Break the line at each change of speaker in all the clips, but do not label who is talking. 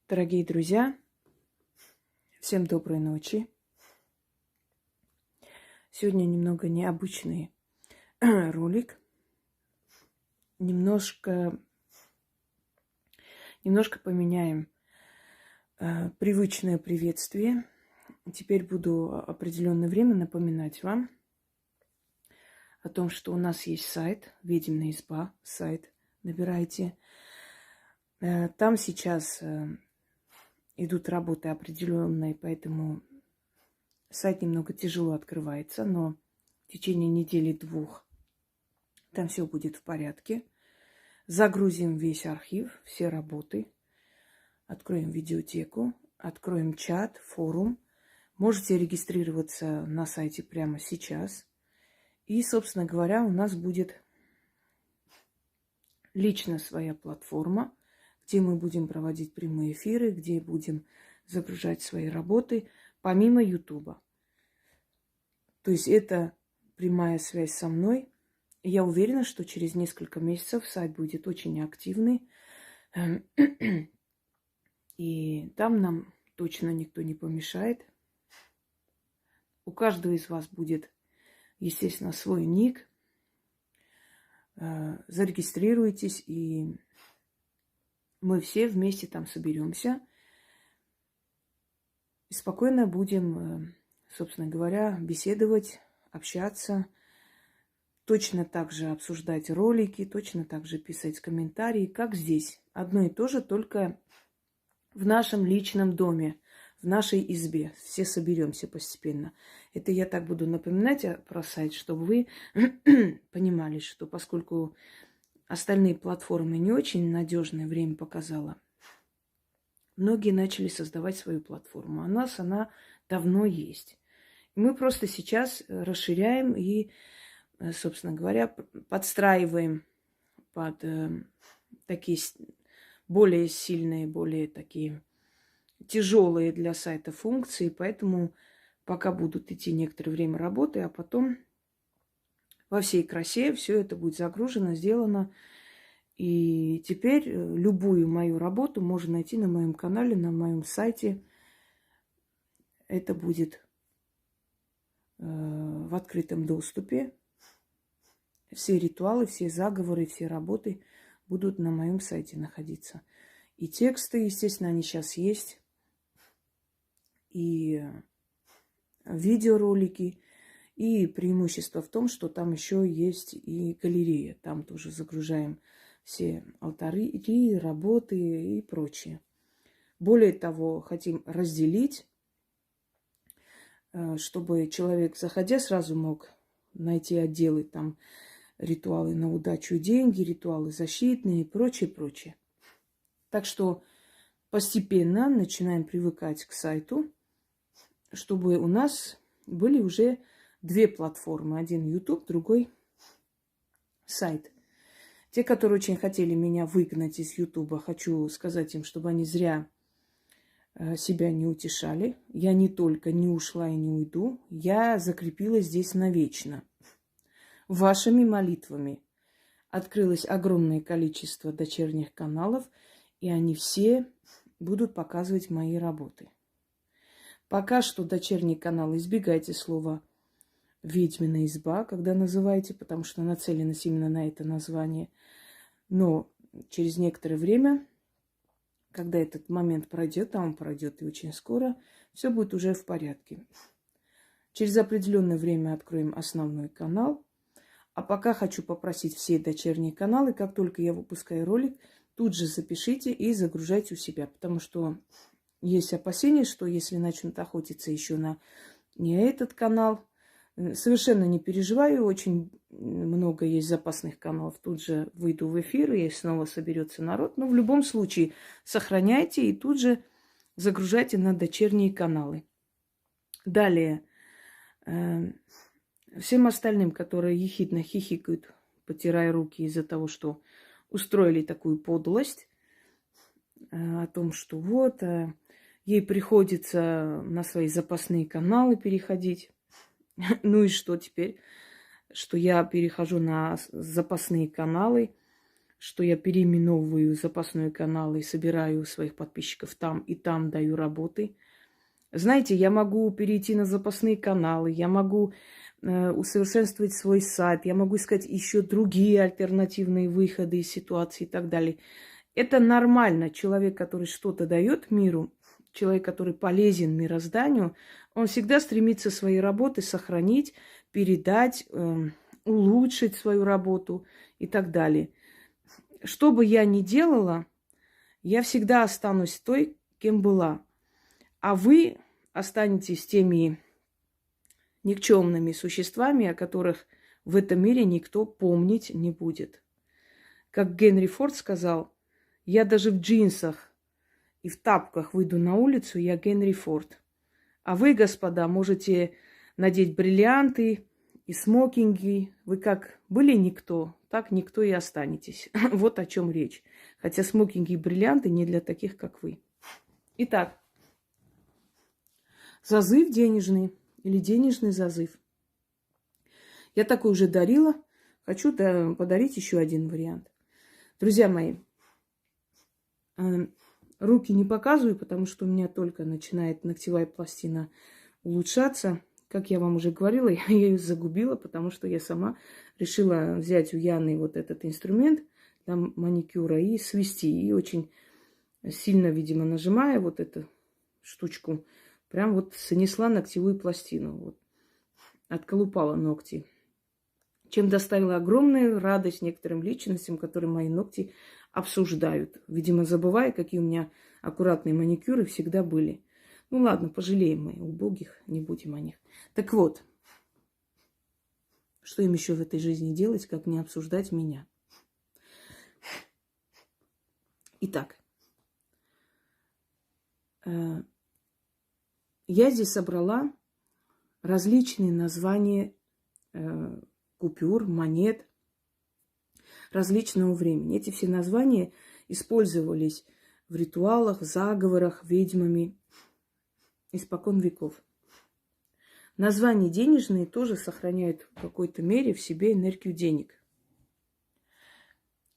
Дорогие друзья, всем доброй ночи. Сегодня немного необычный ролик. Немножко поменяем привычное приветствие. Теперь буду определенное время напоминать вам о том, что у нас есть сайт, Ведьмина изба, сайт. Набирайте. Там сейчас идут работы определенные, поэтому сайт немного тяжело открывается, но в течение недели-двух там все будет в порядке. Загрузим весь архив, все работы, откроем видеотеку, откроем чат, форум. Можете регистрироваться на сайте прямо сейчас. И, собственно говоря, у нас будет лично своя платформа, где мы будем проводить прямые эфиры, где будем загружать свои работы, помимо Ютуба. То есть это прямая связь со мной. И я уверена, что через несколько месяцев сайт будет очень активный. И там нам точно никто не помешает. У каждого из вас будет, естественно, свой ник. Зарегистрируйтесь, и мы все вместе там соберемся. И спокойно будем, собственно говоря, беседовать, общаться. Точно так же обсуждать ролики, точно так же писать комментарии, как здесь. Одно и то же, только в нашем личном доме, в нашей избе. Все соберемся постепенно. Это я так буду напоминать про сайт, чтобы вы понимали, что поскольку остальные платформы не очень надежное время показала, многие начали создавать свою платформу. У нас она давно есть. И мы просто сейчас расширяем и, собственно говоря, подстраиваем под такие более сильные, более такие тяжелые для сайта функции. Поэтому пока будут идти некоторое время работы, а потом во всей красе все это будет загружено, сделано. И теперь любую мою работу можно найти на моем канале, на моем сайте. Это будет в открытом доступе. Все ритуалы, все заговоры, все работы будут на моем сайте находиться. И тексты, естественно, они сейчас есть. И видеоролики. И преимущество в том, что там еще есть и галерея. Там тоже загружаем все алтари, работы и прочее. Более того, хотим разделить, чтобы человек, заходя, сразу мог найти отделы, там ритуалы на удачу и деньги, ритуалы защитные и прочее, прочее. Так что постепенно начинаем привыкать к сайту, чтобы у нас были уже две платформы. Один YouTube, другой сайт. Те, которые очень хотели меня выгнать из Ютуба, хочу сказать им, чтобы они зря себя не утешали. Я не только не ушла и не уйду, я закрепилась здесь навечно. Вашими молитвами открылось огромное количество дочерних каналов, и они все будут показывать мои работы. Пока что дочерний канал, избегайте слова «Ведьмина изба», когда называете, потому что нацеленность именно на это название. Но через некоторое время, когда этот момент пройдет, а он пройдет и очень скоро, все будет уже в порядке. Через определенное время откроем основной канал. А пока хочу попросить все дочерние каналы, как только я выпускаю ролик, тут же запишите и загружайте у себя. Потому что есть опасения, что если начнут охотиться еще на не этот канал, совершенно не переживаю, очень много есть запасных каналов. Тут же выйду в эфир, и снова соберется народ. Но в любом случае сохраняйте и тут же загружайте на дочерние каналы. Далее. Всем остальным, которые ехидно хихикают, потирая руки из-за того, что устроили такую подлость, о том, что вот ей приходится на свои запасные каналы переходить. Ну и что теперь? Что я перехожу на запасные каналы. что я переименовываю запасной канал и собираю своих подписчиков там и там даю работы. Знаете, я могу перейти на запасные каналы, я могу усовершенствовать свой сайт, я могу искать еще другие альтернативные выходы из ситуации и так далее. Это нормально. Человек, который что-то дает миру, человек, который полезен мирозданию, он всегда стремится свои работы сохранить, передать, улучшить свою работу и так далее. Что бы я ни делала, я всегда останусь той, кем была. А вы останетесь теми никчемными существами, о которых в этом мире никто помнить не будет. Как Генри Форд сказал, я даже в джинсах и в тапках выйду на улицу, я Генри Форд. А вы, господа, можете надеть бриллианты и смокинги. Вы как были никто, так никто и останетесь. Вот о чем речь. Хотя смокинги и бриллианты не для таких, как вы. Итак, зазыв денежный или денежный зазыв. Я такой уже дарила. Хочу подарить еще один вариант. Друзья мои, руки не показываю, потому что у меня только начинает ногтевая пластина улучшаться. Как я вам уже говорила, я ее загубила, потому что я сама решила взять у Яны вот этот инструмент для маникюра и свести. И очень сильно, видимо, нажимая вот эту штучку, прям вот снесла ногтевую пластину. Вот. Отколупала ногти. Чем доставила огромную радость некоторым личностям, которые мои ногти обсуждают. Видимо, забывая, какие у меня аккуратные маникюры всегда были. Ну ладно, пожалеем мы убогих, не будем о них. Так вот, что им еще в этой жизни делать, как не обсуждать меня? Итак, я здесь собрала различные названия купюр, монет различного времени. Эти все названия использовались в ритуалах, в заговорах, ведьмами испокон веков. Названия денежные тоже сохраняют в какой-то мере в себе энергию денег.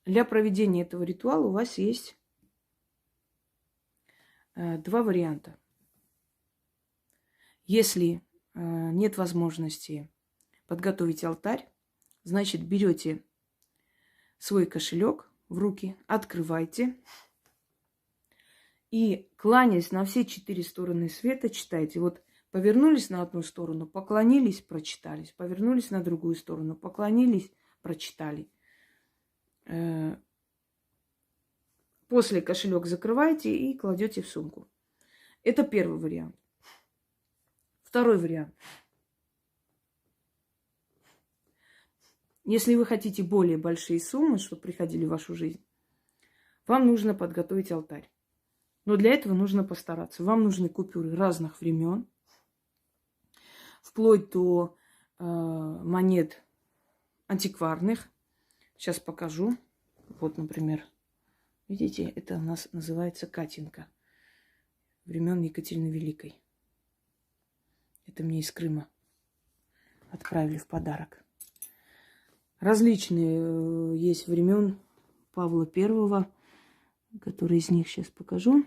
Для проведения этого ритуала у вас есть два варианта. Если нет возможности подготовить алтарь, значит, берете свой кошелек в руки, открывайте и, кланяясь на все 4 стороны света, читайте. Вот повернулись на одну сторону, поклонились, прочитались. Повернулись на другую сторону, поклонились, прочитали. После кошелек закрываете и кладете в сумку. Это первый вариант. Второй вариант. Если вы хотите более большие суммы, чтобы приходили в вашу жизнь, вам нужно подготовить алтарь. Но для этого нужно постараться. Вам нужны купюры разных времен, вплоть до монет антикварных. Сейчас покажу. Вот, например, видите, это у нас называется Катинка. Времен Екатерины Великой. Это мне из Крыма отправили в подарок. Различные есть времен Павла I, который из них сейчас покажу.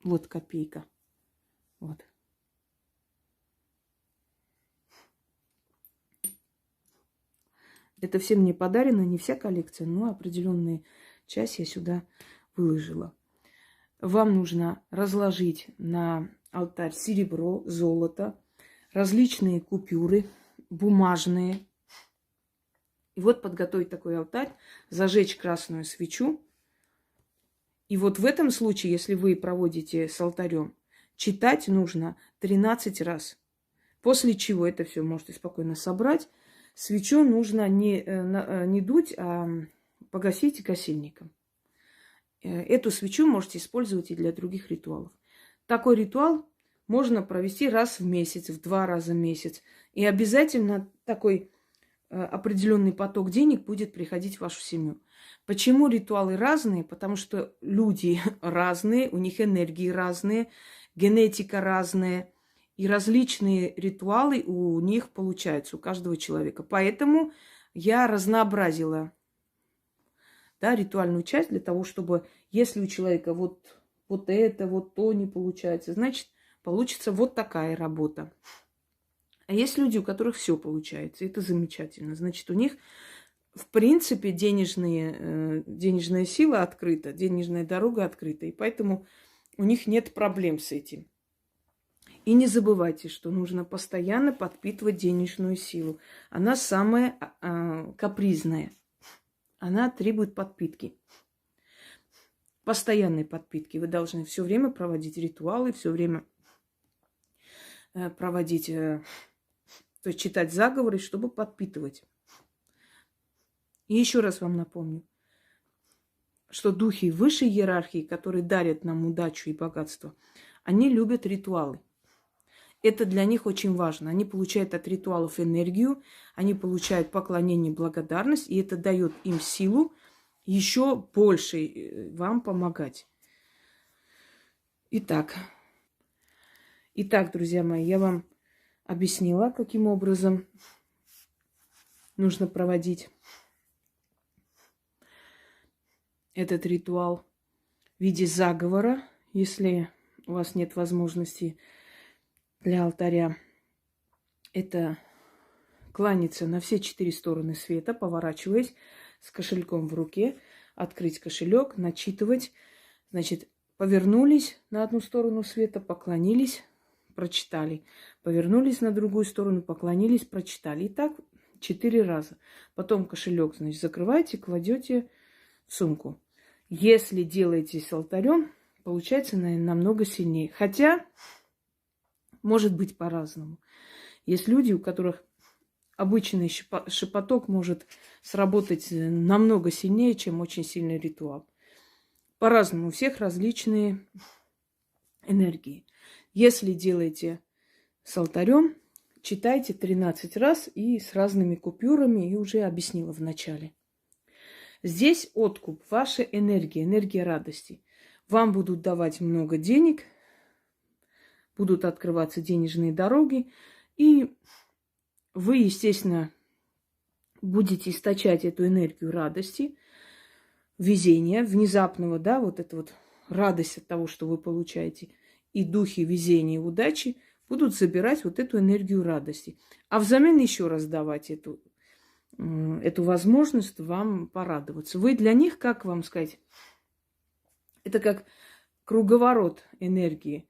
Вот копейка. Вот. Это всем мне подарено, не вся коллекция, но определенную часть я сюда выложила. Вам нужно разложить на алтарь серебро, золото, различные купюры, бумажные. И вот подготовить такой алтарь, зажечь красную свечу. И вот в этом случае, если вы проводите с алтарем, читать нужно 13 раз. После чего это все можете спокойно собрать. Свечу нужно не дуть, а погасить косильником. Эту свечу можете использовать и для других ритуалов. Такой ритуал можно провести раз в месяц, в 2 раза в месяц. И обязательно такой определенный поток денег будет приходить в вашу семью. Почему ритуалы разные? Потому что люди разные, у них энергии разные, генетика разная. И различные ритуалы у них получаются, у каждого человека. Поэтому я разнообразила да, ритуальную часть для того, чтобы, если у человека вот это, вот то не получается, значит, получится вот такая работа. А есть люди, у которых все получается, и это замечательно. Значит, у них, в принципе, денежная сила открыта, денежная дорога открыта, и поэтому у них нет проблем с этим. И не забывайте, что нужно постоянно подпитывать денежную силу. Она самая капризная. Она требует подпитки. Постоянной подпитки. Вы должны все время проводить ритуалы, все время проводить, то есть читать заговоры, чтобы подпитывать. И еще раз вам напомню, что духи высшей иерархии, которые дарят нам удачу и богатство, они любят ритуалы. Это для них очень важно. Они получают от ритуалов энергию, они получают поклонение, благодарность, и это дает им силу еще больше вам помогать. Итак, друзья мои, я вам объяснила, каким образом нужно проводить этот ритуал в виде заговора, если у вас нет возможности для алтаря. Это кланяться на все 4 стороны света, поворачиваясь с кошельком в руке, открыть кошелек, начитывать. Значит, повернулись на одну сторону света, поклонились, прочитали. Повернулись на другую сторону, поклонились, прочитали. И так 4 раза. Потом кошелек, значит, закрываете, кладете в сумку. Если делаете с алтарем, получается, наверное, намного сильнее. Хотя может быть по-разному. Есть люди, у которых обычный шепоток может сработать намного сильнее, чем очень сильный ритуал. По-разному. У всех различные энергии. Если делаете с алтарем, читайте 13 раз и с разными купюрами, и уже объяснила в начале. Здесь откуп, ваша энергия, энергия радости. Вам будут давать много денег, будут открываться денежные дороги, и вы, естественно, будете источать эту энергию радости, везения, внезапного, да, вот эта вот радость от того, что вы получаете, и духи везения и удачи будут забирать вот эту энергию радости. А взамен еще раз давать эту возможность вам порадоваться. Вы для них, как вам сказать, это как круговорот энергии.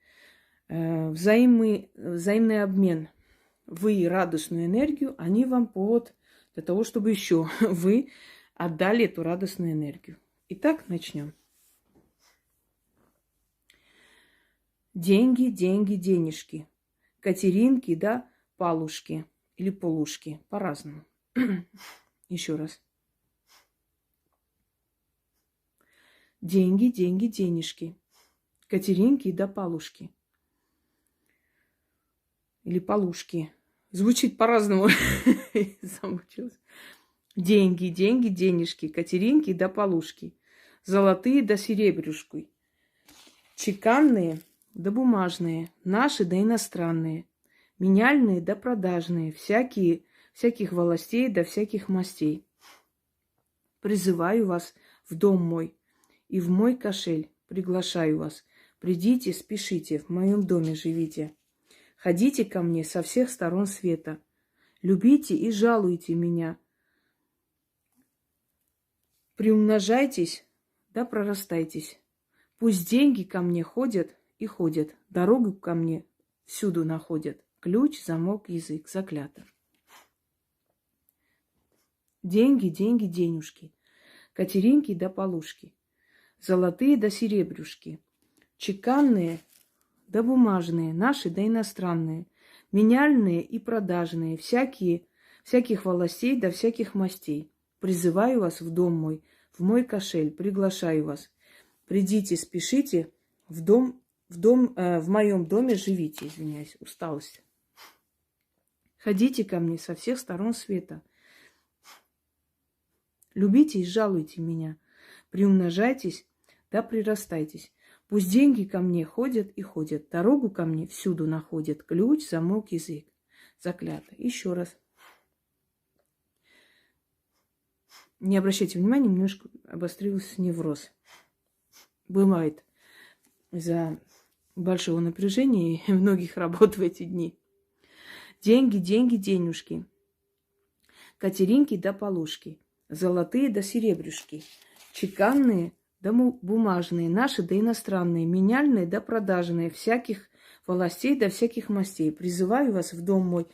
Взаимный обмен. Вы радостную энергию, они вам повод для того, чтобы еще вы отдали эту радостную энергию. Итак, начнем. Деньги, деньги, денежки. Катеринки, да, палушки или полушки. По-разному. Еще раз. Деньги, деньги, денежки. Катеринки да палушки. Или полушки. Звучит по-разному. Замучилась. Деньги, деньги, денежки. Катеринки да полушки. Золотые да серебрюшки. Чеканные да бумажные. Наши да иностранные. Меняльные да продажные. Всяких властей да всяких мастей. Призываю вас в дом мой и в мой кошель. Приглашаю вас. Придите, спешите, в моем доме живите. Ходите ко мне со всех сторон света. Любите и жалуйте меня. Приумножайтесь, да прорастайтесь. Пусть деньги ко мне ходят и ходят. Дорогу ко мне всюду находят. Ключ, замок, язык, заклято. Деньги, деньги, денежки. Катеринки да полушки. Золотые да серебрюшки. Чеканные да бумажные, наши да иностранные, меняльные и продажные, всяких властей да всяких мастей. Призываю вас в дом мой, в мой кошель, приглашаю вас. Придите, спешите, в моем доме живите, извиняюсь, усталость. Ходите ко мне со всех сторон света. Любите и жалуйте меня. Приумножайтесь, да прирастайтесь. Пусть деньги ко мне ходят и ходят. Дорогу ко мне всюду находят. Ключ, замок, язык. Заклято. Еще раз. Не обращайте внимания, немножко обострился невроз. Бывает из-за большого напряжения и многих работ в эти дни. Деньги, деньги, денежки. Катеринки да полушки. Золотые да серебрюшки. Чеканные да бумажные. Наши да иностранные. Меняльные да продажные. Всяких властей да всяких мастей. Призываю вас в дом мой.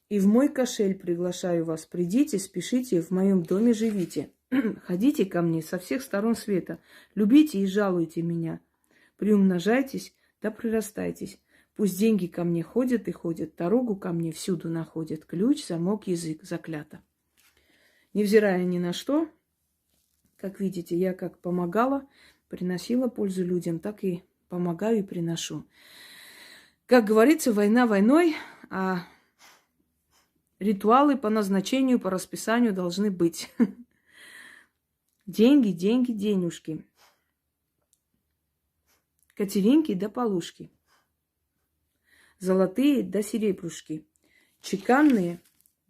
И в мой кошель приглашаю вас. Придите, спешите, в моем доме живите. Ходите ко мне со всех сторон света. Любите и жалуйте меня. Приумножайтесь, да прирастайтесь. Пусть деньги ко мне ходят и ходят. Дорогу ко мне всюду находят. Ключ, замок, язык, заклято. Невзирая ни на что, как видите, я как помогала, приносила пользу людям, так и помогаю и приношу. Как говорится, война войной, а ритуалы по назначению, по расписанию должны быть. Деньги, деньги, денежки. Катеринки да полушки. Золотые да серебрюшки. Чеканные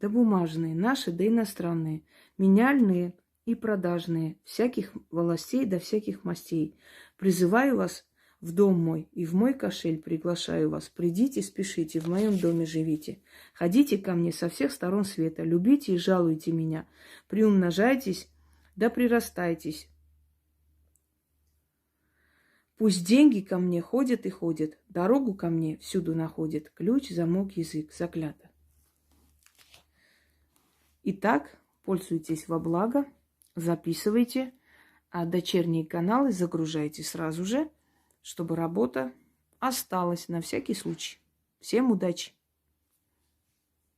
да бумажные. Наши да иностранные. Меняльные и продажные. Всяких властей да всяких мастей. Призываю вас в дом мой и в мой кошель приглашаю вас. Придите, спешите, в моем доме живите. Ходите ко мне со всех сторон света. Любите и жалуйте меня. Приумножайтесь да прирастайтесь. Пусть деньги ко мне ходят и ходят. Дорогу ко мне всюду находят. Ключ, замок, язык, заклято. Итак, пользуйтесь во благо, записывайте, а дочерние каналы загружайте сразу же, чтобы работа осталась на всякий случай. Всем удачи!